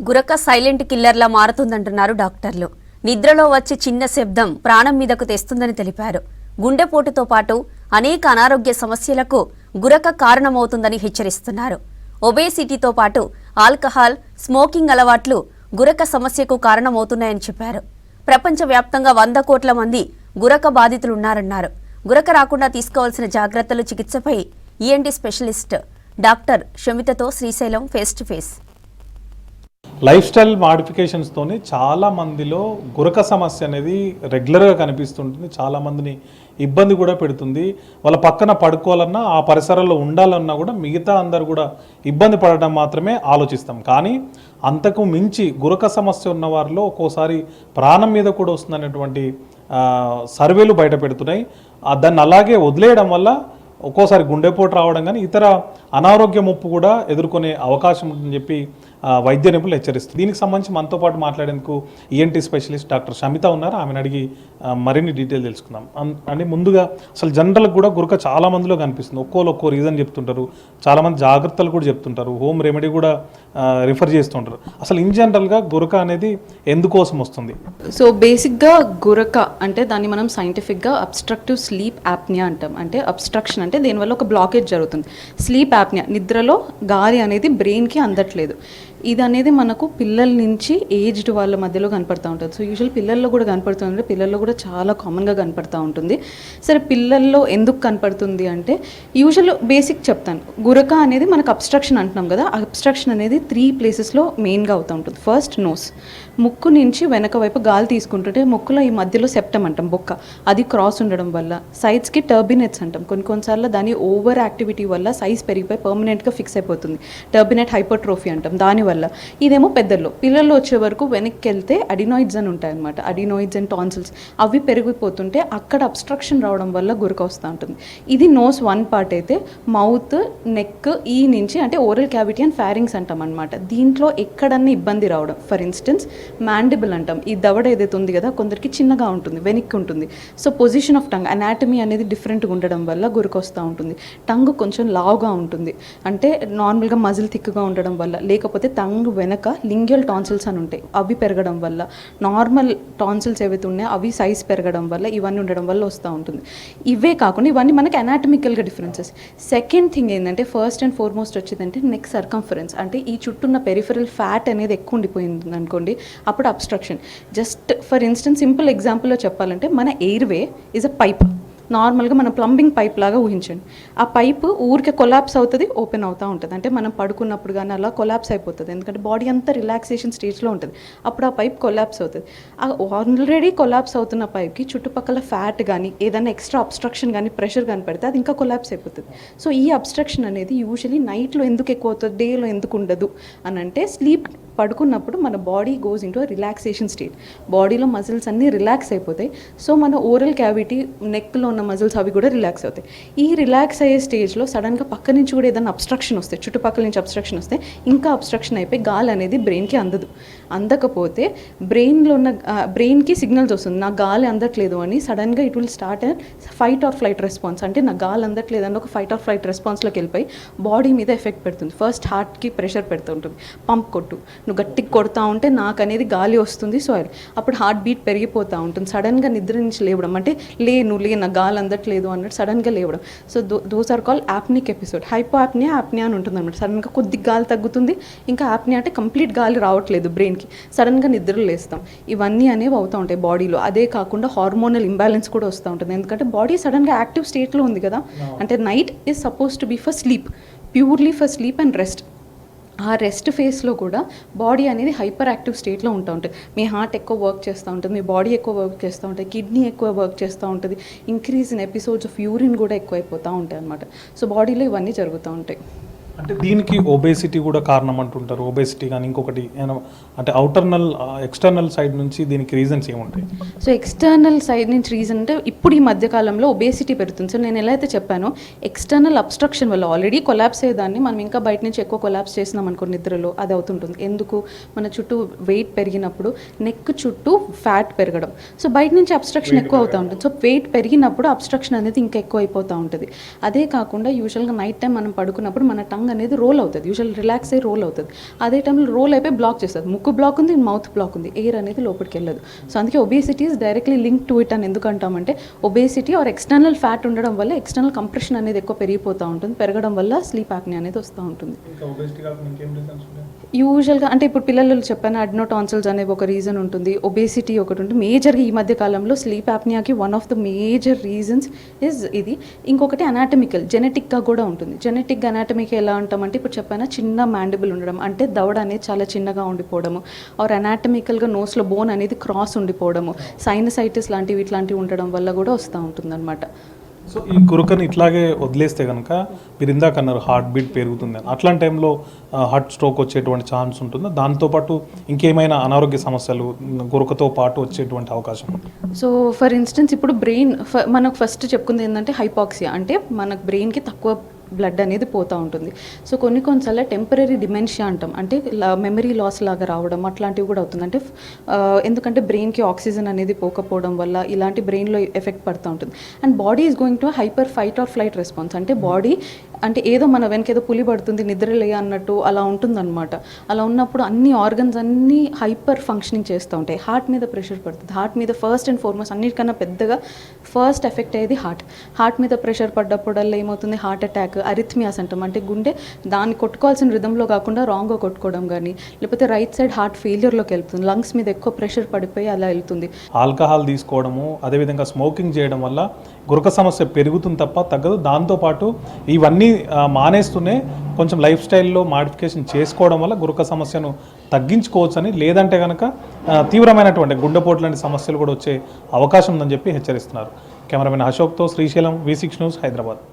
గురక silent కిల్లర్లా మారుతుందంటున్నారు డాక్టర్లు. నిద్రలో వచ్చే చిన్న శబ్దం ప్రాణం మీదకు తెస్తుందని తెలిపారు. గుండెపోటుతో పాటు అనేక అనారోగ్య సమస్యలకు గురక కారణమవుతుందని హెచ్చరిస్తున్నారు. ఒబేసిటీతో పాటు ఆల్కహాల్, స్మోకింగ్ అలవాట్లు గురక సమస్యకు కారణమవుతున్నాయని చెప్పారు. ప్రపంచవ్యాప్తంగా 100 కోట్ల మంది గురక బాధితులున్నారన్నారు. గురక రాకుండా తీసుకోవాల్సిన జాగ్రత్తలు, చికిత్సపై ఈఎన్టీ స్పెషలిస్ట్ డాక్టర్ షమితతో Srisailam face to face. Lifestyle మాడిఫికేషన్స్తోనే చాలా మందిలో గురక సమస్య అనేది రెగ్యులర్గా కనిపిస్తుంటుంది. చాలామందిని ఇబ్బంది కూడా పెడుతుంది. వాళ్ళ పక్కన పడుకోవాలన్నా, ఆ పరిసరాల్లో ఉండాలన్నా కూడా మిగతా అందరు కూడా ఇబ్బంది పడడం మాత్రమే ఆలోచిస్తాం. కానీ అంతకు మించి గురక సమస్య ఉన్న వారిలో ఒక్కోసారి ప్రాణం మీద కూడా వస్తుందనేటువంటి సర్వేలు బయట పెడుతున్నాయి. దాన్ని అలాగే వదిలేయడం వల్ల ఒక్కోసారి గుండెపోటు రావడం కానీ ఇతర అనారోగ్య ముప్పు కూడా ఎదుర్కొనే అవకాశం ఉంటుందని చెప్పి వైద్య నిపుణులు హెచ్చరిస్తారు. దీనికి సంబంధించి మనతో పాటు మాట్లాడేందుకు ఈఎన్టీ స్పెషలిస్ట్ డాక్టర్ షమిత ఉన్నారు. ఆమెను అడిగి మరిన్ని డీటెయిల్ తెలుసుకుందాం. అంటే ముందుగా అసలు జనరల్గా కూడా గురక చాలా మందిలో కనిపిస్తుంది. ఒక్కో రీజన్ చెప్తుంటారు. చాలామంది జాగ్రత్తలు కూడా చెప్తుంటారు. హోమ్ రెమెడీ కూడా రిఫర్ చేస్తుంటారు. అసలు ఇన్ జనరల్గా గురక అనేది ఎందుకోసం వస్తుంది? సో బేసిక్గా గురక అంటే దాన్ని మనం సైంటిఫిక్గా అబ్స్ట్రక్టివ్ స్లీప్ యాప్నియా అంటాం. అంటే అబ్స్ట్రక్షన్ అంటే దీనివల్ల ఒక బ్లాకేజ్ జరుగుతుంది. స్లీప్ యాప్నియా, నిద్రలో గాలి అనేది బ్రెయిన్కి అందట్లేదు. ఇది అనేది మనకు పిల్లల నుంచి ఏజ్డ్ వాళ్ళ మధ్యలో కనపడుతూ ఉంటుంది. సో యూజువల్ పిల్లల్లో కూడా కనపడుతుంది. పిల్లల్లో కూడా చాలా కామన్గా కనపడుతూ ఉంటుంది. సరే, పిల్లల్లో ఎందుకు కనపడుతుంది అంటే యూజువల్ బేసిక్ చెప్తాను. గురక అనేది మనకు అబ్స్ట్రక్షన్ అంటున్నాం కదా. అబ్స్ట్రక్షన్ అనేది 3 ప్లేసెస్లో మెయిన్గా అవుతూ ఉంటుంది. ఫస్ట్, నోస్, ముక్కు నుంచి వెనక వైపు గాలి తీసుకుంటుంటే ముక్కులో ఈ మధ్యలో సెప్టమ్ అంటాం, బొక్క, అది క్రాస్ ఉండడం వల్ల. సైడ్స్కి టర్బినెట్స్ అంటాం. కొన్నిసార్లు దాని ఓవర్ యాక్టివిటీ వల్ల సైజ్ పెరిగిపోయి పర్మనెంట్గా ఫిక్స్ అయిపోతుంది. టర్బినెట్ హైపర్ట్రోఫీ అంటాం దానివల్ల. ఇదేమో పెద్దల్లో. పిల్లల్లో వచ్చే వరకు వెనక్కి వెళ్తే అడినాయిడ్స్ అని ఉంటాయి అనమాట. అడినాయిడ్స్ అండ్ టాన్సిల్స్ అవి పెరిగిపోతుంటే అక్కడ అబ్స్ట్రక్షన్ రావడం వల్ల గురక వస్తూ ఉంటుంది. ఇది నోస్ 1 పార్ట్ అయితే, మౌత్, నెక్, ఈ నుంచి అంటే ఓరల్ క్యావిటీ అండ్ ఫారింగ్స్ అంటాం అనమాట. దీంట్లో ఎక్కడన్నా ఇబ్బంది రావడం, ఫర్ ఇన్స్టెన్స్ మ్యాండిబుల్ అంటాం. ఈ దవడ ఏదైతే ఉంది కదా, కొందరికి చిన్నగా ఉంటుంది, వెనక్కి ఉంటుంది. So position of tongue, anatomy అనేది డిఫరెంట్గా ఉండడం వల్ల గురక వస్తూ ఉంటుంది. టంగ్ కొంచెం లావుగా ఉంటుంది, అంటే నార్మల్గా మజిల్ థిక్గా ఉండడం వల్ల. లేకపోతే టంగ్ వెనక లింగ్యువల్ టాన్సిల్స్ అని ఉంటాయి, అవి పెరగడం వల్ల. నార్మల్ టాన్సిల్స్ ఏవైతే ఉన్నాయో అవి సైజ్ పెరగడం వల్ల, ఇవన్నీ ఉండడం వల్ల వస్తూ ఉంటుంది. ఇవే కాకుండా ఇవన్నీ మనకి అనాటమికల్గా డిఫరెన్సెస్. సెకండ్ థింగ్ ఏంటంటే, ఫస్ట్ అండ్ ఫార్మోస్ట్ వచ్చేదంటే నెక్ సర్కంఫరెన్స్. అంటే ఈ చుట్టూన్న పెరిఫరల్ ఫ్యాట్ అనేది ఎక్కువ ఉండిపోయింది అనుకోండి, అప్పుడు obstruction. Just for instance simple ఎగ్జాంపుల్లో చెప్పాలంటే, మన ఎయిర్వే ఈజ్ అ పైప్. నార్మల్గా మనం ప్లంబింగ్ పైప్ లాగా ఊహించండి. ఆ పైపు ఊరికే కొలాప్స్ అవుతుంది, ఓపెన్ అవుతూ ఉంటుంది. అంటే మనం పడుకున్నప్పుడు కానీ అలా కొలాప్స్ అయిపోతుంది. ఎందుకంటే బాడీ అంతా రిలాక్సేషన్ స్టేజ్లో ఉంటుంది. అప్పుడు ఆ పైప్ కొలాప్స్ అవుతుంది. ఆ ఆల్రెడీ కొలాప్స్ అవుతున్న పైప్కి చుట్టుపక్కల ఫ్యాట్ కానీ ఏదైనా ఎక్స్ట్రా అబ్స్ట్రక్షన్ కానీ ప్రెషర్ కానీ పడితే అది ఇంకా కొలాప్స్ అయిపోతుంది. సో ఈ అబ్స్ట్రక్షన్ అనేది యూజువలీ నైట్లో ఎందుకు ఎక్కువ అవుతుంది, డేలో ఎందుకు ఉండదు అని అంటే, స్లీప్ పడుకున్నప్పుడు మన body goes into relaxation state. బాడీలో మజిల్స్ అన్నీ రిలాక్స్ అయిపోతాయి. సో మన ఓరల్ క్యావిటీ, నెక్లో ఉన్న మజిల్స్ అవి కూడా రిలాక్స్ అవుతాయి. ఈ రిలాక్స్ అయ్యే స్టేజ్లో సడన్గా పక్క నుంచి కూడా ఏదైనా అబ్స్ట్రక్షన్ వస్తే, చుట్టుపక్కల నుంచి అబ్స్ట్రక్షన్ వస్తే ఇంకా అబ్స్ట్రక్షన్ అయిపోయి గాలి అనేది బ్రెయిన్కి అందదు. అందకపోతే బ్రెయిన్కి సిగ్నల్స్ వస్తుంది, నా గాలి అందట్లేదు అని. సడన్గా it will start fight or flight response. అంటే నా గాలి అందట్లేదు అని ఒక ఫైట్ ఆర్ ఫ్లైట్ రెస్పాన్స్లోకి వెళ్ళిపోయి బాడీ మీద ఎఫెక్ట్ పెడుతుంది. ఫస్ట్ హార్ట్కి ప్రెషర్ పెడుతూ ఉంటుంది, పంప్ కొట్టు, నువ్వు గట్టిగా కొడతా ఉంటే నాకు అనేది గాలి వస్తుంది. సో అప్పుడు హార్ట్ బీట్ పెరిగిపోతూ ఉంటుంది. సడన్గా నిద్ర నుంచి లేవడం, అంటే నువ్వు నా గాలి అందట్లేదు అన్నట్టు సడన్గా లేవడం. So those are call apnoeic episode. Hypopnoea, apnoea అని ఉంటుంది అనమాట. సడన్గా కొద్దిగా గాలి తగ్గుతుంది. ఇంకా యాప్నియా అంటే కంప్లీట్ గాలి రావట్లేదు బ్రెయిన్కి, సడన్గా నిద్రలు లేస్తాం. ఇవన్నీ అనేవి అవుతూ ఉంటాయి బాడీలో. అదే కాకుండా హార్మోనల్ ఇంబ్యాలెన్స్ కూడా వస్తూ ఉంటుంది. ఎందుకంటే బాడీ సడన్గా యాక్టివ్ స్టేట్లో ఉంది కదా. అంటే night is suppose to be for sleep, purely for sleep and rest. ఆ రెస్ట్ ఫేస్లో కూడా బాడీ అనేది హైపర్ యాక్టివ్ స్టేట్లో ఉంటూ ఉంటుంది. మీ హార్ట్ ఎక్కువ వర్క్ చేస్తూ ఉంటుంది, మీ బాడీ ఎక్కువ వర్క్ చేస్తూ ఉంటుంది, కిడ్నీ ఎక్కువ వర్క్ చేస్తూ ఉంటుంది, increase in episodes of urine కూడా ఎక్కువైపోతూ ఉంటాయి అన్నమాట. సో బాడీలో ఇవన్నీ జరుగుతూ ఉంటాయి. అంటే దీనికి ఒబేసిటీ కూడా కారణం అంటుంటారు. ఒబేసిటీ కానీ ఇంకొకటి అంటే ఎక్స్టర్నల్ సైడ్ నుంచి దీనికి రీజన్స్ ఏముంటాయి? సో ఎక్స్టర్నల్ సైడ్ నుంచి రీజన్ అంటే ఇప్పుడు ఈ మధ్యకాలంలో ఒబేసిటీ పెరుగుతుంది. సో నేను ఎలా అయితే చెప్పానో, ఎక్స్టర్నల్ అబ్స్ట్రక్షన్ వల్ల ఆల్రెడీ కొలాప్స్ అయ్యేదాన్ని మనం ఇంకా బయట నుంచి ఎక్కువ కొలాప్స్ చేసినాం అనుకో నిద్రలో, అది అవుతుంటుంది. ఎందుకు? మన చుట్టూ వెయిట్ పెరిగినప్పుడు నెక్ చుట్టూ ఫ్యాట్ పెరగడం. సో బయట నుంచి అబ్స్ట్రక్షన్ ఎక్కువ అవుతూ ఉంటుంది. సో వెయిట్ పెరిగినప్పుడు అబ్స్ట్రక్షన్ అనేది ఇంకా ఎక్కువ అయిపోతూ ఉంటుంది. అదే కాకుండా యూజువల్గా నైట్ టైం మనం పడుకున్నప్పుడు మన టంగ్ టంగ్ అనేది రోల్ అవుతుంది, యూజువల్ రిలాక్స్ అయ్యి రోల్ అవుతుంది. అదే టైంలో రోల్ అయిపోయి బ్లాక్ చేస్తుంది, ముక్కు బ్లాక్ ఉంది, మౌత్ బ్లాక్ ఉంది, ఎయిర్ అనేది లోపలికి వెళ్ళదు. సో అందుకే obesity is directly link to it అని ఎందుకు అంటామంటే, ఒబేసిటీ ఆర్ ఎక్స్టర్నల్ ఫ్యాట్ ఉండడం వల్ల ఎక్స్టర్నల్ కంప్రెషన్ అనేది ఎక్కువ పెరిగిపోతూ ఉంటుంది, పెరగడం వల్ల స్లీప్ యాప్నియా అనేది వస్తూ ఉంటుంది. యూజువల్గా అంటే ఇప్పుడు పిల్లలు చెప్పాను అడ్నోటాన్సిల్స్ అనేవి ఒక రీజన్ ఉంటుంది, ఒబేసిటీ ఒకటి ఉంటుంది. మేజర్గా ఈ మధ్య కాలంలో స్లీప్ యాప్నియాకి one of the major reasons is ఇది. ఇంకొకటి అనాటమికల్, జెనెటిక్గా కూడా ఉంటుంది. జెనెటిక్ అనాటమిక్ ఎలా అంటామంటే ఇప్పుడు చెప్పాను చిన్న మ్యాండిబుల్ ఉండడం, అంటే దవడ అనేది చాలా చిన్నగా ఉండిపోవడము, ఆర్ అనాటమికల్గా నోస్లో బోన్ అనేది క్రాస్ ఉండిపోవడము, సైనసైటిస్ లాంటివి ఇట్లాంటివి ఉండడం వల్ల కూడా వస్తూ ఉంటుంది అనమాట. సో ఈ గురకని ఇట్లాగే వదిలేస్తే కనుక మీరు ఇందాక అన్నారు హార్ట్ బీట్ పెరుగుతుంది అని, అట్లాంటి టైంలో హార్ట్ స్ట్రోక్ వచ్చేటువంటి ఛాన్స్ ఉంటుందా? దాంతోపాటు ఇంకేమైనా అనారోగ్య సమస్యలు గురకతో పాటు వచ్చేటువంటి అవకాశం ఉంటుంది? సో ఫర్ ఇన్స్టెన్స్ ఇప్పుడు బ్రెయిన్ మనకు ఫస్ట్ చెప్పుకుంది ఏంటంటే హైపాక్సియా, అంటే మనకు బ్రెయిన్కి తక్కువ బ్లడ్ అనేది పోతూ ఉంటుంది. సో కొన్నిసార్లు టెంపరీ డిమెన్షియా అంటాం, అంటే మెమరీ లాస్ లాగా రావడం అట్లాంటివి కూడా అవుతుంది. అంటే ఎందుకంటే బ్రెయిన్కి ఆక్సిజన్ అనేది పోకపోవడం వల్ల ఇలాంటి బ్రెయిన్లో ఎఫెక్ట్ పడుతూ ఉంటుంది. And body is going to hyper fight or flight response, అంటే బాడీ అంటే ఏదో మన వెనకేదో పులి పడుతుంది నిద్రలే అన్నట్టు అలా ఉంటుందన్నమాట. అలా ఉన్నప్పుడు అన్ని ఆర్గన్స్ అన్నీ హైపర్ ఫంక్షనింగ్ చేస్తూ ఉంటాయి. హార్ట్ మీద ప్రెషర్ పడుతుంది, హార్ట్ మీద ఫస్ట్ అండ్ ఫార్మోస్ట్ అన్నిటికన్నా పెద్దగా ఫస్ట్ ఎఫెక్ట్ అయ్యేది హార్ట్ మీద ప్రెషర్ పడ్డప్పుడల్లా ఏమవుతుంది, హార్ట్ అటాక్, అరిథ్మియాస్ అంటాం, అంటే గుండె దాన్ని కొట్టుకోవాల్సిన రిధంలో కాకుండా రాంగ్గా కొట్టుకోవడం కానీ, లేకపోతే రైట్ సైడ్ హార్ట్ ఫెయిలియర్లోకి వెళ్తుంది, లంగ్స్ మీద ఎక్కువ ప్రెషర్ పడిపోయి అలా వెళ్తుంది. ఆల్కహాల్ తీసుకోవడము, అదేవిధంగా స్మోకింగ్ చేయడం వల్ల గురక సమస్య పెరుగుతుంది తప్ప తగ్గదు. దాంతోపాటు ఇవన్నీ మానేస్తూనే కొంచెం లైఫ్ స్టైల్లో మాడిఫికేషన్ చేసుకోవడం వల్ల గురక సమస్యను తగ్గించుకోవచ్చని, లేదంటే కనుక తీవ్రమైనటువంటి గుండెపోటు లాంటి సమస్యలు కూడా వచ్చే అవకాశం ఉందని చెప్పి హెచ్చరిస్తున్నారు. కెమెరామెన్ అశోక్తో శ్రీశైలం, V6 న్యూస్, హైదరాబాద్.